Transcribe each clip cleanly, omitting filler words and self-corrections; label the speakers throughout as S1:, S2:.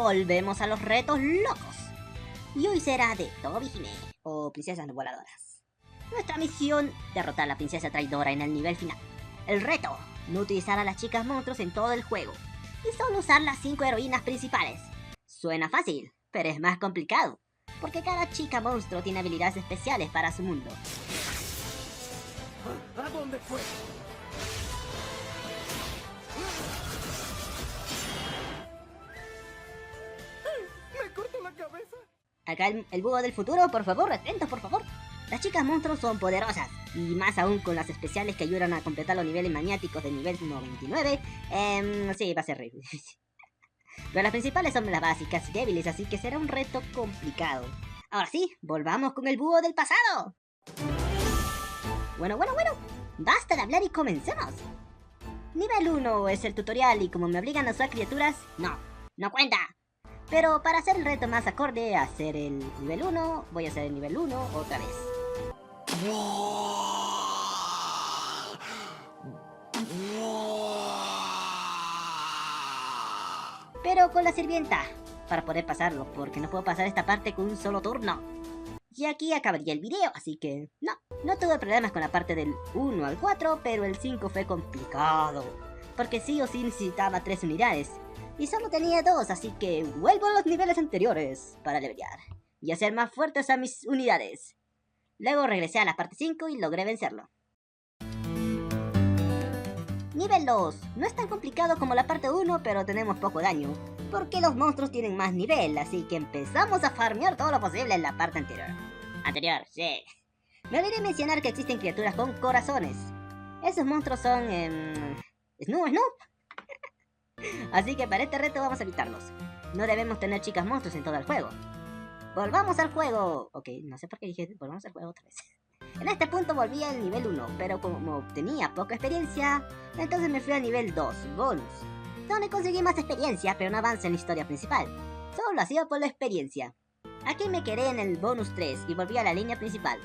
S1: volvemos a los retos locos. Y hoy será de Tobihime, o princesas voladoras. Nuestra misión, derrotar a la princesa traidora en el nivel final. El reto, no utilizar a las chicas monstruos en todo el juego, y solo usar las 5 heroínas principales. Suena fácil, pero es más complicado, porque cada chica monstruo tiene habilidades especiales para su mundo.
S2: ¿A dónde fue? ¡Me cortó la cabeza!
S1: Acá el búho del futuro, por favor, atentos por favor. Las chicas monstruos son poderosas, y más aún con las especiales que ayudan a completar los niveles maniáticos de nivel 99. Sí, va a ser re difícil. Pero las principales son las básicas y débiles, así que será un reto complicado. Ahora sí, volvamos con el búho del pasado. Bueno, basta de hablar y comencemos. Nivel 1 es el tutorial y como me obligan a usar criaturas, no cuenta. Pero para hacer el reto más acorde a hacer el nivel 1, voy a hacer el nivel 1 otra vez. Pero con la sirvienta, para poder pasarlo, porque no puedo pasar esta parte con un solo turno. Y aquí acabaría el video, así que no tuve problemas con la parte del 1 al 4, pero el 5 fue complicado, porque sí o sí necesitaba 3 unidades, y solo tenía 2, así que vuelvo a los niveles anteriores para levelear, y hacer más fuertes a mis unidades. Luego regresé a la parte 5 y logré vencerlo. Nivel 2, no es tan complicado como la parte 1, pero tenemos poco daño, porque los monstruos tienen más nivel, así que empezamos a farmear todo lo posible en la parte anterior. Sí. Me olvidé mencionar que existen criaturas con corazones. Esos monstruos son... Snoop. Así que para este reto vamos a evitarlos. No debemos tener chicas monstruos en todo el juego. ¡Volvamos al juego! Ok, no sé por qué dije volvamos al juego otra vez. En este punto volví al nivel 1, pero como tenía poca experiencia, entonces me fui al nivel 2, bonus, donde conseguí más experiencia, pero no avancé en la historia principal. Solo lo hacía por la experiencia. Aquí me quedé en el bonus 3 y volví a la línea principal.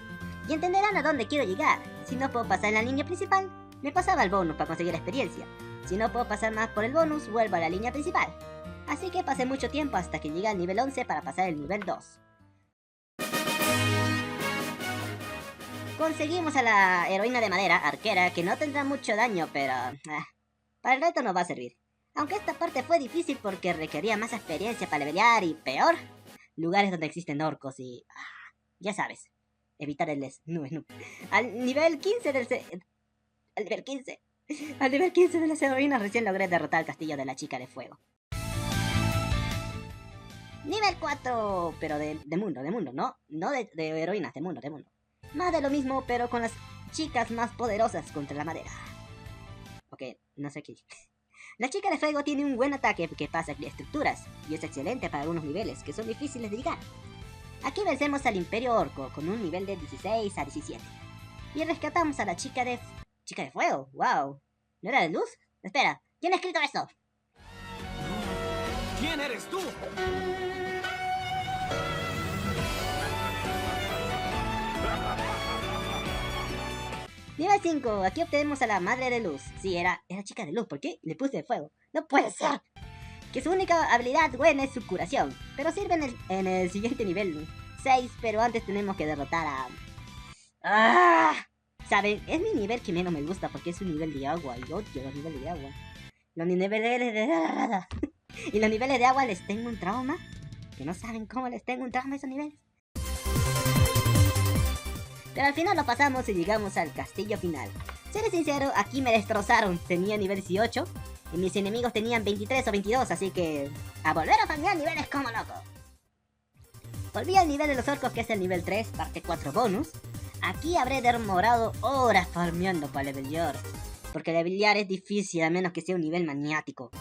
S1: Y entenderán a dónde quiero llegar. Si no puedo pasar en la línea principal, me pasaba al bonus para conseguir experiencia. Si no puedo pasar más por el bonus, vuelvo a la línea principal. Así que pasé mucho tiempo hasta que llegué al nivel 11 para pasar el nivel 2. Conseguimos a la heroína de madera, arquera, que no tendrá mucho daño, pero... para el reto nos va a servir. Aunque esta parte fue difícil porque requería más experiencia para levelear y peor, lugares donde existen orcos y... ya sabes, evitar el Snoop. Al nivel 15 de las heroínas recién logré derrotar el castillo de la chica de fuego. Nivel 4, pero de mundo, no de heroínas, de mundo. Más de lo mismo, pero con las chicas más poderosas contra la madera. Ok, no sé qué. La chica de fuego tiene un buen ataque que pasa estructuras, y es excelente para algunos niveles que son difíciles de llegar. Aquí vencemos al Imperio Orco con un nivel de 16 a 17. Y rescatamos a la chica de fuego, wow. ¿No era de luz? Espera, ¿quién ha escrito esto?
S2: ¿Quién eres tú?
S1: Nivel 5, aquí obtenemos a la Madre de Luz. Sí, era chica de luz, ¿por qué le puse fuego? ¡No puede ser! Que su única habilidad buena es su curación, pero sirve en el siguiente nivel 6, pero antes tenemos que derrotar a... ¿Saben? Es mi nivel que menos me gusta porque es un nivel de agua, y odio los niveles de agua. Los niveles de... y los niveles de agua les tengo un trauma, que no saben cómo les tengo un trauma a esos niveles. Pero al final lo pasamos y llegamos al castillo final. Seré sincero, aquí me destrozaron. Tenía nivel 18 y mis enemigos tenían 23 o 22, así que... a volver a farmear niveles como loco. Volví al nivel de los orcos, que es el nivel 3, parte 4 bonus. Aquí habré demorado horas farmeando para levelear, porque levelear es difícil a menos que sea un nivel maniático.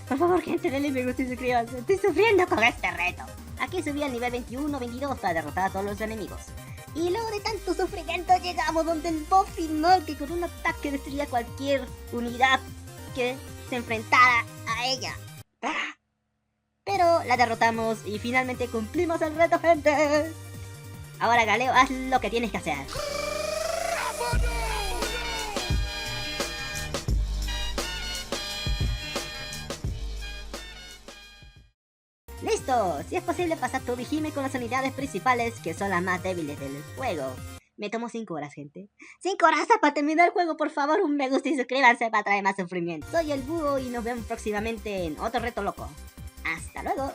S1: Por favor, gente, denle me gusta y suscríbanse. Estoy sufriendo con este reto. Aquí subí al nivel 21-22 para derrotar a todos los enemigos. Y luego de tanto sufrimiento llegamos donde el boss final, que con un ataque destruía cualquier unidad que se enfrentara a ella. Pero la derrotamos y finalmente cumplimos el reto, gente. Ahora, Galeo, haz lo que tienes que hacer. ¡Listo! Si es posible pasar tu Vigime con las unidades principales, que son las más débiles del juego. Me tomó 5 horas, gente. 5 horas para terminar el juego, por favor, un me gusta y suscríbanse para traer más sufrimiento. Soy el Búho y nos vemos próximamente en otro reto loco. ¡Hasta luego!